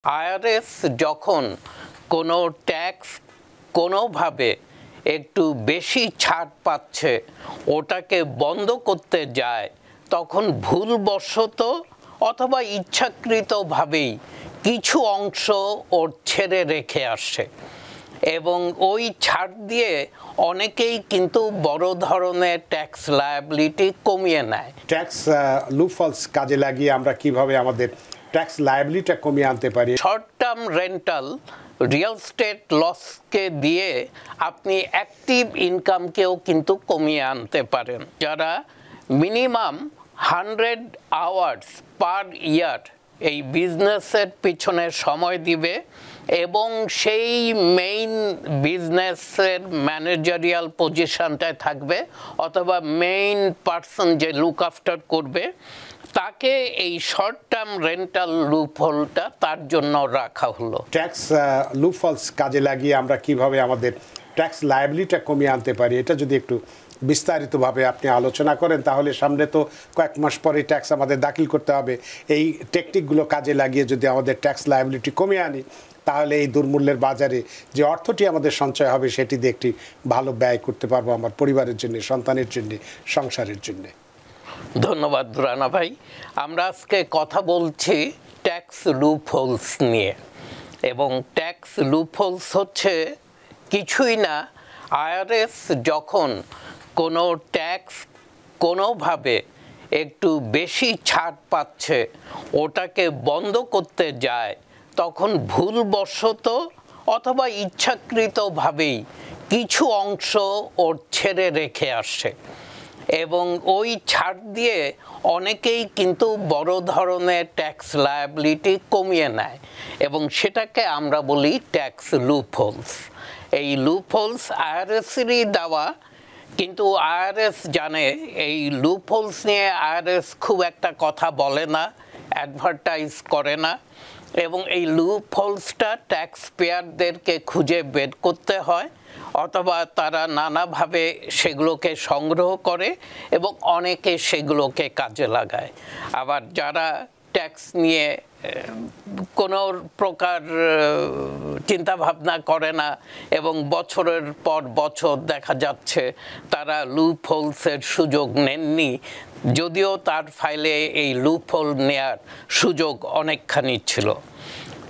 IRS যখন কোনো tax কোনোভাবে একটু বেশি ছাড় পাচ্ছে ওটাকে বন্ধ করতে যায় তখন ভুলবশত অথবা ইচ্ছাকৃতভাবেই কিছু অংশ ওর ছেড়ে রেখে আসে এবং ওই ছাড় দিয়ে অনেকেই কিন্তু বড় ধরনের ট্যাক্স লায়াবিলিটি কমিয়ে নেয়। ট্যাক্স লুপহোলস কাজে লাগিয়ে আমরা কিভাবে আমাদের ট্যাক্স লায়াবিলিটিটা কমিয়ে আনতে পারি? Short term rental real estate লসকে দিয়ে আপনি অ্যাক্টিভ ইনকামকেও কিন্তু কমিয়ে আনতে পারেন। যারা মিনিমাম 100 আওয়ার্স পার ইয়ার এই বিজনেসের পিছনে সময় দিবে এবং সেই মেইন বিজনেসের ম্যানেজারিয়াল পজিশনটায় থাকবে অথবা মেইন পার্সন যে লুক আফটার করবে তাকে এই শর্ট টার্ম রেন্টাল লুপহোলটা তার জন্য রাখা হলো। ট্যাক্স লুপহোলস কাজে লাগিয়ে আমরা কিভাবে আমাদের ট্যাক্স লায়াবিলিটিটা কমিয়ে আনতে পারি এটা যদি একটু বিস্তারিতভাবে আপনি আলোচনা করেন তাহলে সামনে তো কয়েক মাস পরে ট্যাক্স আমাদের দাখিল করতে হবে। এই টেকনিকগুলো কাজে লাগিয়ে যদি আমাদের ট্যাক্স লায়াবিলিটি কমিয়ে আনি তাহলে এই দুর্মূল্যের বাজারে যে অর্থটি আমাদের সঞ্চয় হবে সেটি দিয়ে একটি ভালো ব্যয় করতে পারবো আমার পরিবারের জন্য, সন্তানের জন্য, সংসারের জন্য। ধন্যবাদ রানা ভাই। আমরা আজকে কথা বলছি ট্যাক্স লুপহোলস নিয়ে এবং ট্যাক্স লুপহোলস হচ্ছে কিছুই না, আইআরএস যখন কোনো ট্যাক্স কোনোভাবে একটু বেশি ছাড় পাচ্ছে ওটাকে বন্ধ করতে যায় তখন ভুলবশত অথবা ইচ্ছাকৃতভাবেই কিছু অংশ ওর ছেড়ে রেখে আসে এবং ওই ছাড় দিয়ে অনেকেই কিন্তু বড় ধরনের ট্যাক্স লায়াবিলিটি কমিয়ে নেয় এবং সেটাকে আমরা বলি ট্যাক্স লুপহোলস। এই লুপহোলস আইআরএসেরই দেওয়া, কিন্তু আইআরএস জানে এই লুপহোলস নিয়ে আইআরএস খুব একটা কথা বলে না, অ্যাডভার্টাইজ করে না এবং এই লুপহোলসটা ট্যাক্স পেয়ারদেরকে খুঁজে বের করতে হয় অথবা তারা নানাভাবে সেগুলোকে সংগ্রহ করে এবং অনেকে সেগুলোকে কাজে লাগায়। আবার যারা ট্যাক্স নিয়ে কোনো প্রকার চিন্তাভাবনা করে না এবং বছরের পর বছর দেখা যাচ্ছে তারা লুপহোলসের সুযোগ নেননি, যদিও তার ফাইলে এই লুপহোল নেয়ার সুযোগ অনেকখানি ছিল।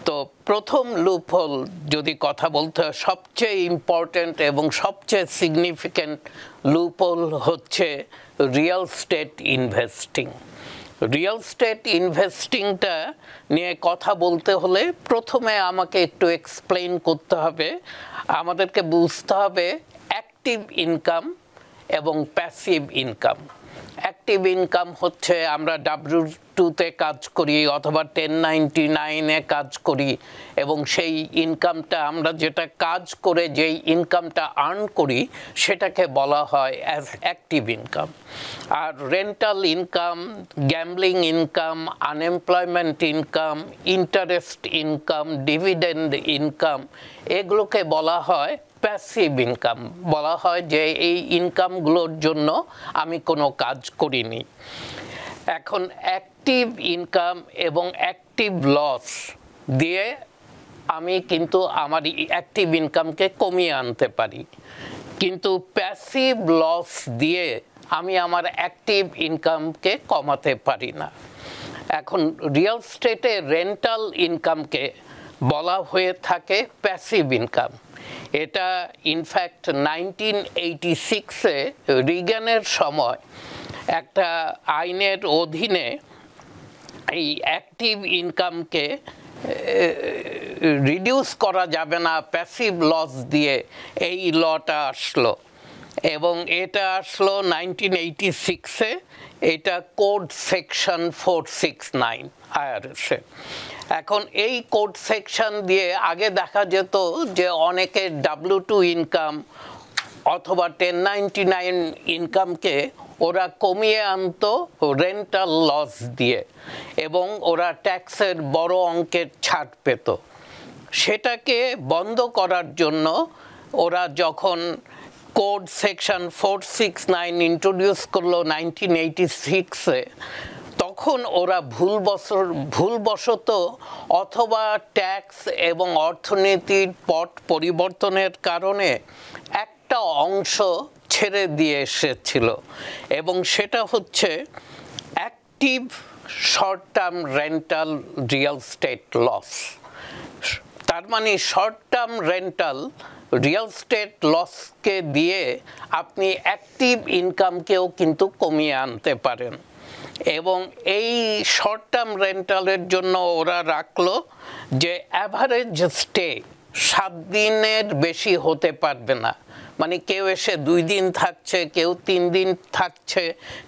তো প্রথম লুপহোল যদি কথা বলতে হয়, সবচেয়ে ইম্পর্ট্যান্ট এবং সবচেয়ে সিগনিফিক্যান্ট লুপহোল হচ্ছে real estate investing. Real estate ইনভেস্টিংটা নিয়ে কথা বলতে হলে প্রথমে আমাকে একটু এক্সপ্লেইন করতে হবে, আমাদেরকে বুঝতে হবে অ্যাক্টিভ ইনকাম এবং প্যাসিভ ইনকাম। অ্যাক্টিভ ইনকাম হচ্ছে আমরা W2-তে কাজ করি অথবা 1099-এ কাজ করি এবং সেই ইনকামটা আমরা যেটা কাজ করে যেই ইনকামটা আর্ন করি সেটাকে বলা হয় অ্যাজ অ্যাক্টিভ ইনকাম। আর rental income, gambling income, unemployment income, interest income, dividend income, এগুলোকে বলা হয় প্যাসিভ ইনকাম। বলা হয় যে এই ইনকামগুলোর জন্য আমি কোনো কাজ করিনি। এখন অ্যাক্টিভ ইনকাম এবং অ্যাক্টিভ লস দিয়ে আমি কিন্তু আমার অ্যাক্টিভ ইনকামকে কমিয়ে আনতে পারি, কিন্তু প্যাসিভ লস দিয়ে আমি আমার অ্যাক্টিভ ইনকামকে কমাতে পারি না। এখন রিয়েল স্টেটে রেন্টাল ইনকামকে বলা হয়ে থাকে প্যাসিভ ইনকাম। এটা ইনফ্যাক্ট 1986-এ রিগানের সময় একটা আইনের অধীনে এই অ্যাক্টিভ ইনকামকে রিডিউস করা যাবে না প্যাসিভ লস দিয়ে, এই লটা আসলো এবং এটা আসলো 1986-এ। এটা কোড সেকশন 469 আইআরএসে। এখন এই কোড সেকশন দিয়ে আগে দেখা যেত যে অনেকের W2 ইনকাম অথবা 1099 ইনকামকে ওরা কমিয়ে আনতো রেন্টাল লস দিয়ে এবং ওরা ট্যাক্সের বড় অঙ্কের ছাড় পেত। সেটাকে বন্ধ করার জন্য ওরা যখন কোড সেকশন 469 ইন্ট্রোডিউস করলো 1986-এ, তখন যখন ওরা ভুলবশত অথবা ট্যাক্স এবং অর্থনীতির পট পরিবর্তনের কারণে একটা অংশ ছেড়ে দিয়ে এসেছিল, এবং সেটা হচ্ছে active short term rental real estate loss. তার মানে short term rental real estate লসকে দিয়ে আপনি অ্যাক্টিভ ইনকামকেও কিন্তু কমিয়ে আনতে পারেন। এবং এই শর্ট টার্ম রেন্টালের জন্য ওরা রাখলো যে অ্যাভারেজ স্টে 7 দিনের বেশি হতে পারবে না। মানে কেউ এসে 2 দিন থাকছে, কেউ 3 দিন থাকছে,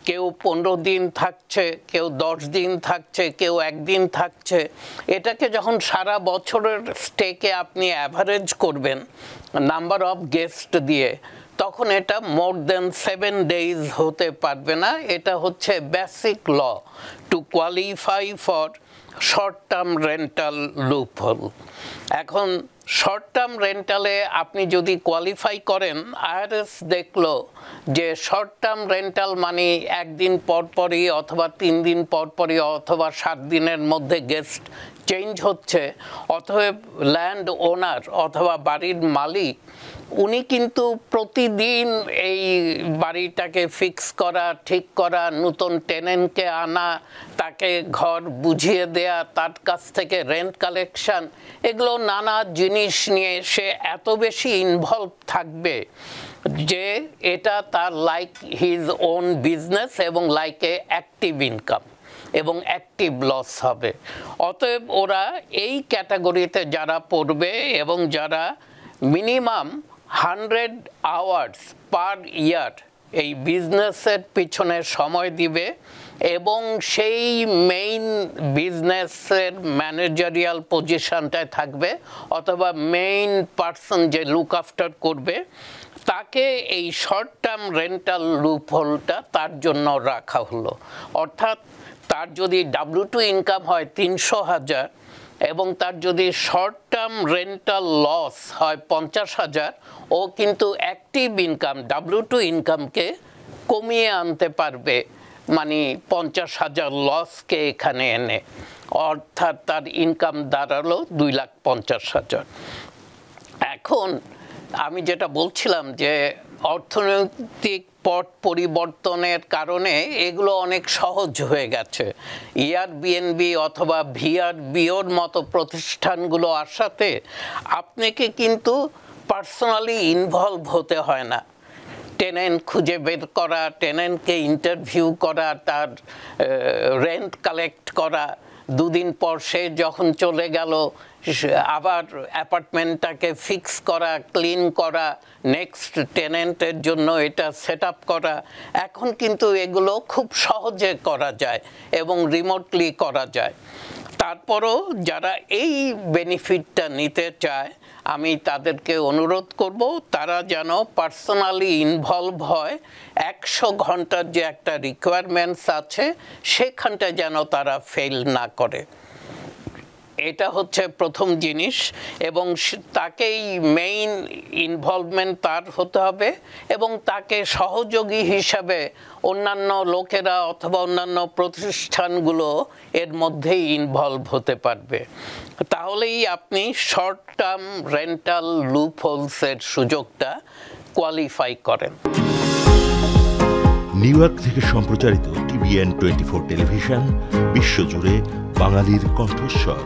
কেউ 15 দিন থাকছে, কেউ 10 দিন থাকছে, কেউ 1 দিন থাকছে। এটাকে যখন সারা বছরের স্টেকে আপনি অ্যাভারেজ করবেন নাম্বার অফ গেস্ট দিয়ে, তখন এটা মোর দেন 7 ডেজ হতে পারবে না। এটা হচ্ছে basic law to qualify for short term rental loophole. এখন শর্ট টার্ম রেন্টালে আপনি যদি কোয়ালিফাই করেন, আইআরএস দেখলো যে শর্ট টার্ম রেন্টাল মানে 1 দিন পরপরই অথবা 3 দিন পরপরই অথবা 7 দিনের মধ্যে গেস্ট চেঞ্জ হচ্ছে, অতএব ল্যান্ড ওনার অথবা বাড়ির মালিক উনি কিন্তু প্রতিদিন এই বাড়িটাকে ফিক্স করা, ঠিক করা, নতুন টেনেন্টকে আনা, তাকে ঘর বুঝিয়ে দেয়া, তার কাছ থেকে রেন্ট কালেকশন, এগুলো নানা জিনিস নিয়ে সে এত বেশি ইনভলভ থাকবে যে এটা তার লাইক হিজ ওন বিজনেস এবং লাইক এ অ্যাক্টিভ ইনকাম এবং অ্যাক্টিভ লস হবে। অতএব ওরা এই ক্যাটাগরিতে যারা পড়বে এবং যারা মিনিমাম 100 আওয়ার্স পার ইয়ার এই বিজনেসের পিছনে সময় দিবে এবং সেই মেইন বিজনেসের ম্যানেজারিয়াল পজিশনটায় থাকবে অথবা মেইন পার্সন যে লুক আফটার করবে, তাকে এই শর্ট টার্ম রেন্টাল লুপহোলটা তার জন্য রাখা হলো। অর্থাৎ তার যদি W2 ইনকাম হয় 300,000 এবং তার যদি শর্ট টার্ম রেন্টাল লস হয় 50,000, ও কিন্তু অ্যাক্টিভ ইনকাম W2 ইনকামকে কমিয়ে আনতে পারবে, মানে 50,000 লসকে এখানে এনে, অর্থাৎ তার ইনকাম দাঁড়ালো 2,50,000। এখন আমি যেটা বলছিলাম যে অর্থনৈতিক পট পরিবর্তনের কারণে এগুলো অনেক সহজ হয়ে গেছে। এয়ারবিএনবি অথবা ভিআরবিওর মতো প্রতিষ্ঠানগুলো আসাতে আপনাকে কিন্তু পার্সোনালি ইনভলভ হতে হয় না। টেনেন্ট খুঁজে বের করা, টেনেন্টকে ইন্টারভিউ করা, তার রেন্ট কালেক্ট করা, 2 দিন পর সে যখন চলে গেল আবার অ্যাপার্টমেন্টটাকে ফিক্স করা, ক্লিন করা, নেক্সট টেনেন্টের জন্য এটা সেট আপ করা, এখন কিন্তু এগুলো খুব সহজে করা যায় এবং রিমোটলি করা যায়। তারপরও যারা এই বেনিফিটটা নিতে চায়, আমি তাদেরকে অনুরোধ করব তারা যেন পার্সোনালি ইনভলভ হয়। 100 ঘন্টার যে একটা রিকোয়ারমেন্টস আছে সেখানটা যেন তারা ফেল না করে। এটা হচ্ছে প্রথম জিনিস, এবং তাকেই মেইন ইনভলভমেন্ট তার হতে হবে এবং তাকে সহযোগী হিসাবে অন্যান্য লোকেরা অথবা অন্যান্য প্রতিষ্ঠানগুলো এর মধ্যেই ইনভলভ হতে পারবে। তাহলেই আপনি শর্ট টার্ম রেন্টাল লুপহোলসের সুযোগটা কোয়ালিফাই করেন। নিউ ইয়র্ক থেকে সম্প্রচারিত TVN 24 টেলিভিশন বিশ্বজুড়ে বাঙালির কণ্ঠস্বর।